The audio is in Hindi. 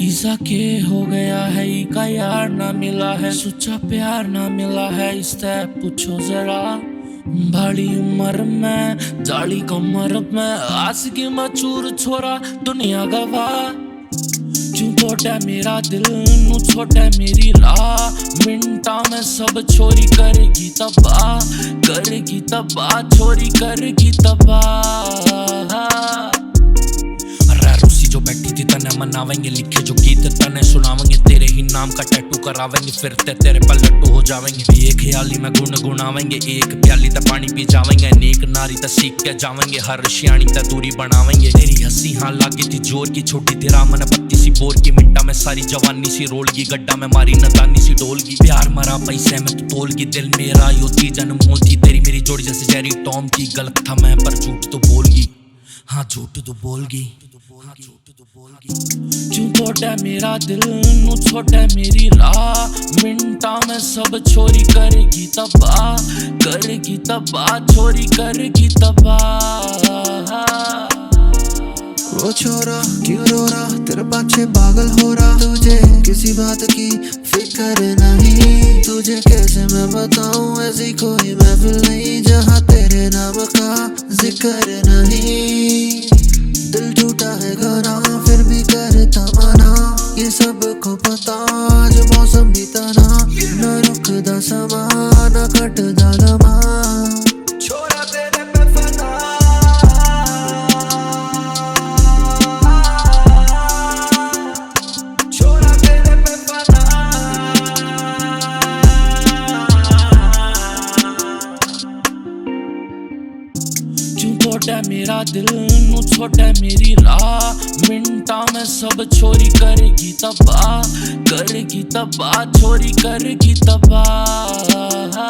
ईसा के हो गया है ई का यार ना मिला है, सच्चा प्यार ना मिला है, इस तय पूछो जरा। बड़ी उम्र में जाली कमर में आशिकी मचूर छोरा दुनिया गवाह। क्यों छोटा मेरा दिल नू छोटा मेरी राह, मिनटा में सब छोरी करेगी तबाह, करेगी तबाह, छोरी करेगी तबाह। रूसी जो बैठी थी तने मनावेंगे, लिखे जो गीत तने सुनावेंगे, तेरे ही नाम का टैटू करावेंगे, फिर तेरे पर लट्टू हो जावेंगे। एक ख्याली में गुण गुनावेंगे, एक प्याली ते पानी पी जावेंगे, नेक नारी ते सीख के जावेंगे, हर शियाणी ते दूरी बनावेंगे। तेरी हंसी हाँ लागी थी जोर की, छोटी तेरा मन पत्ती सी बोर की, मिनटा में सारी जवानी सी रोलगी, गड्ढा में मारी नदानी सी डोलगी। प्यार मरा पैसे में तू तोलगी, दिल मेरा यो चीज अनमोल थी, तेरी मेरी जोड़ी जैसे जेरी टॉम की। गलत था मैं पर झूठ तो बोलगी, हाँ झूठ तो बोलगी। क्यों छोटा मेरा दिल नू छोटा मेरी राह, मिनटा में सब छोरी करेगी तबाह, करेगी तबाह, छोरी करेगी तबाह। वो छोरा क्यों रो रहा, तेरे पीछे पागल हो रहा, तुझे किसी बात की फिक्र नहीं। तुझे कैसे मैं बताऊं, ऐसी कोई महफिल नहीं जहाँ तेरे नाम का जिक्र नहीं। दिल टूटा है घना फिर भी करता मना, ये सबको पता आज मौसम भी तना, न रुकदा समा न कटदा लम्हा। छोरा तेरे पे फना, छोरा तेरे पे फना। क्यों छोटा मेरा दिल नू छोटा मेरी राह, मिनटा में सब छोरी करेगी तबाह, करेगी तबाह, छोरी करेगी तबाह।